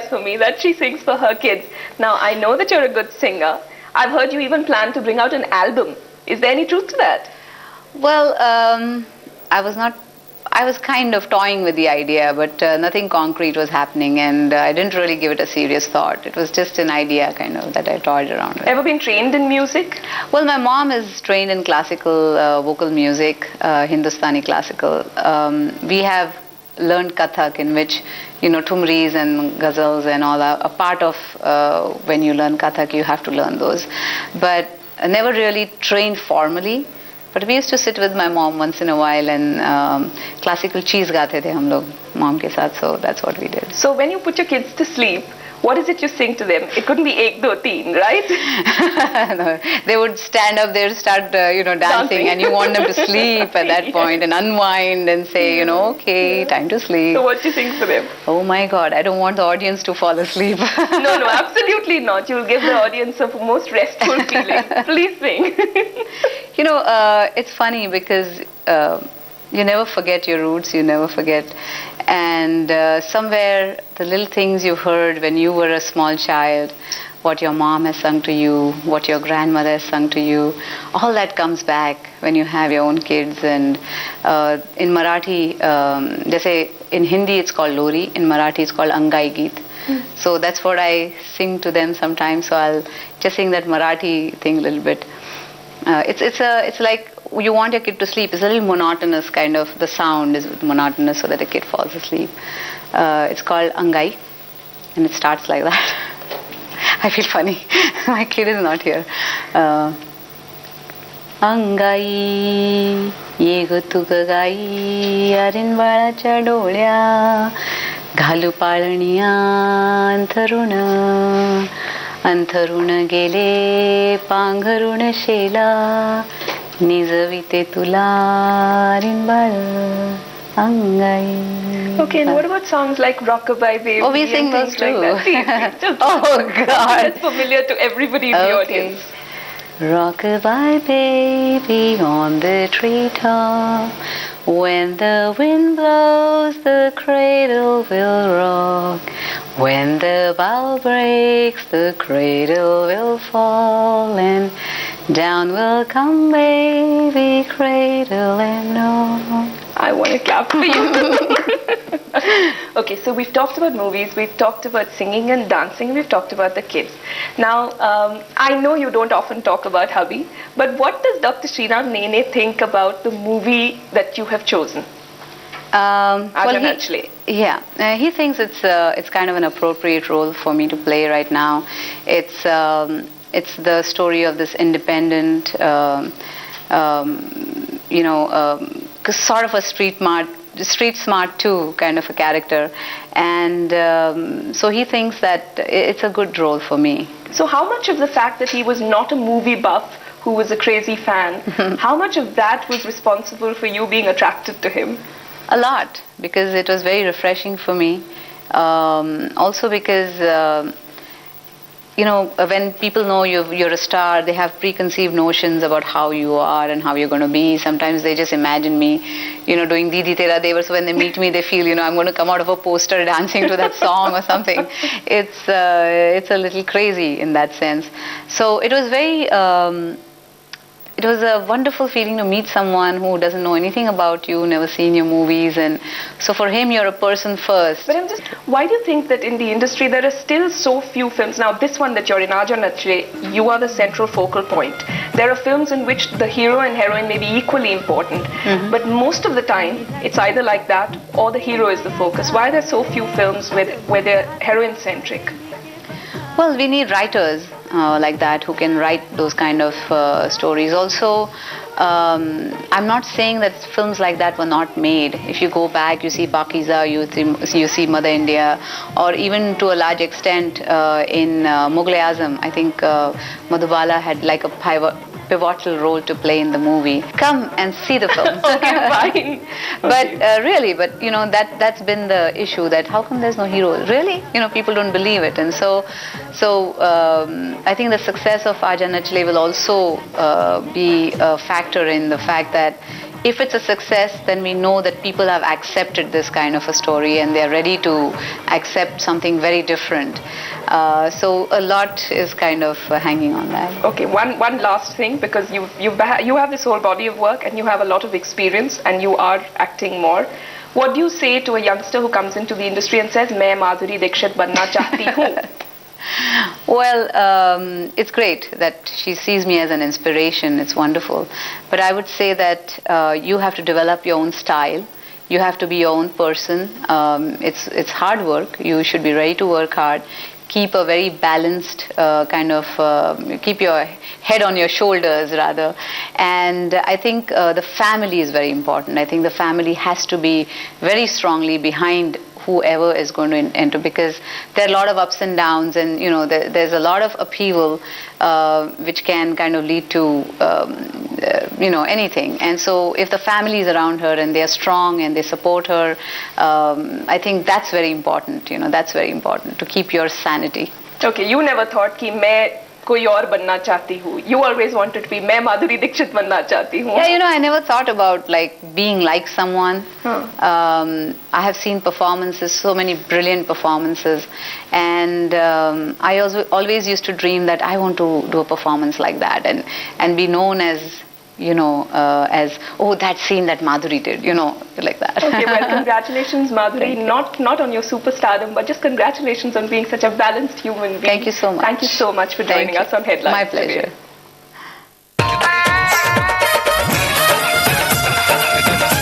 surprise for me that she sings for her kids. Now, I know that you're a good singer. I've heard you even plan to bring out an album. Is there any truth to that? Well, I was kind of toying with the idea, but nothing concrete was happening, and I didn't really give it a serious thought. It was just an idea kind of that I toyed around with. Ever been trained in music? Well, my mom is trained in classical vocal music, Hindustani classical. We have learned Kathak, in which, Thumris and ghazals and all are a part of when you learn Kathak, you have to learn those. But I never really trained formally. But we used to sit with my mom once in a while and classical cheese gaate the hum log mom ke saath, so that's what we did. So when you put your kids to sleep, what is it you sing to them? It couldn't be ek do teen, right? No, they would stand up there, start dancing, and you want them to sleep at that point and unwind and say, okay, time to sleep. So what do you sing for them? Oh my God, I don't want the audience to fall asleep. No, absolutely not. You'll give the audience a most restful feeling. Please sing. It's funny because you never forget your roots, you never forget. And somewhere the little things you heard when you were a small child, what your mom has sung to you, what your grandmother has sung to you, all that comes back when you have your own kids. And in Marathi, they say in Hindi it's called Lori, in Marathi it's called angai, geet. So that's what I sing to them sometimes. So I'll just sing that Marathi thing a little bit. It's like you want your kid to sleep. It's a little monotonous kind of. The sound is monotonous so that the kid falls asleep. It's called angai, and it starts like that. I feel funny. My kid is not here. अंगाई ये ग तू ग गाई अरिन बाळाच्या डोळ्या घालू पाळणिया अंथरुण अंथरुण गेले पांघरुण शेला निजविते तुला अरिन बाळ अंगाई. Okay, and what about songs like Rockabye Baby? Oh, we sing those too. Like that? Oh God, that's familiar to everybody in the audience. Rockabye baby on the treetop, when the wind blows the cradle will rock, when the bough breaks the cradle will fall, and down will come baby cradle and all. I want to clap for you. Okay, so we've talked about movies, we've talked about singing and dancing, we've talked about the kids. Now, I know you don't often talk about hubby, but what does Dr. Sriram Nene think about the movie that you have chosen? Aaja Nachle. Yeah, he thinks it's kind of an appropriate role for me to play right now. It's the story of this independent, sort of a street smart too kind of a character, and so he thinks that it's a good role for me. So how much of the fact that he was not a movie buff who was a crazy fan, how much of that was responsible for you being attracted to him? A lot, because it was very refreshing for me. Also because when people know you're a star, they have preconceived notions about how you are and how you're going to be. Sometimes they just imagine me, doing Didi Tera Devar. So when they meet me, they feel, I'm going to come out of a poster dancing to that song or something. It's a little crazy in that sense. So it was it was a wonderful feeling to meet someone who doesn't know anything about you, never seen your movies, and so for him you're a person first. But why do you think that in the industry there are still so few films? Now this one that you're in, Aaja Nachle, you are the central focal point. There are films in which the hero and heroine may be equally important, but most of the time it's either like that or the hero is the focus. Why are there so few films where they're heroine-centric? Well, we need writers like that who can write those kind of stories. Also, I'm not saying that films like that were not made. If you go back, you see Pakiza, you see Mother India, or even to a large extent in Mughal-e-Azam, I think Madhubala had like a pivotal role to play in the movie. Come and see the film. Okay, fine. But really, that's been the issue, that how come there's no hero? Really? People don't believe it. And so I think the success of Aaja Nachle will also be a factor in the fact that if it's a success, then we know that people have accepted this kind of a story and they're ready to accept something very different. So a lot is kind of hanging on that. Okay, one last thing, because you have this whole body of work and you have a lot of experience and you are acting more. What do you say to a youngster who comes into the industry and says, "मैं माधुरी दीक्षित बनना चाहती हूँ"? Well, it's great that she sees me as an inspiration. It's wonderful. But I would say that you have to develop your own style. You have to be your own person. It's hard work. You should be ready to work hard. Keep a very balanced keep your head on your shoulders rather. And I think the family is very important. I think the family has to be very strongly behind whoever is going to enter, because there are a lot of ups and downs, and there's a lot of upheaval which can kind of lead to anything. And so if the family is around her and they are strong and they support her, I think that's very important. That's very important to keep your sanity. Okay, you never thought कि मैं कोई और बनना चाहती हूँ. You always wanted to be मैं माधुरी दीक्षित बनना चाहती हूँ. Yeah, I never thought about being like someone. I have seen performances, so many brilliant performances, and I also always used to dream that I want to do a performance like that and be known as that scene that Madhuri did, like that. Okay, well, congratulations, Madhuri, not on your superstardom, but just congratulations on being such a balanced human being. Thank you so much. Thank you so much for joining us on Headlines. My pleasure. Today.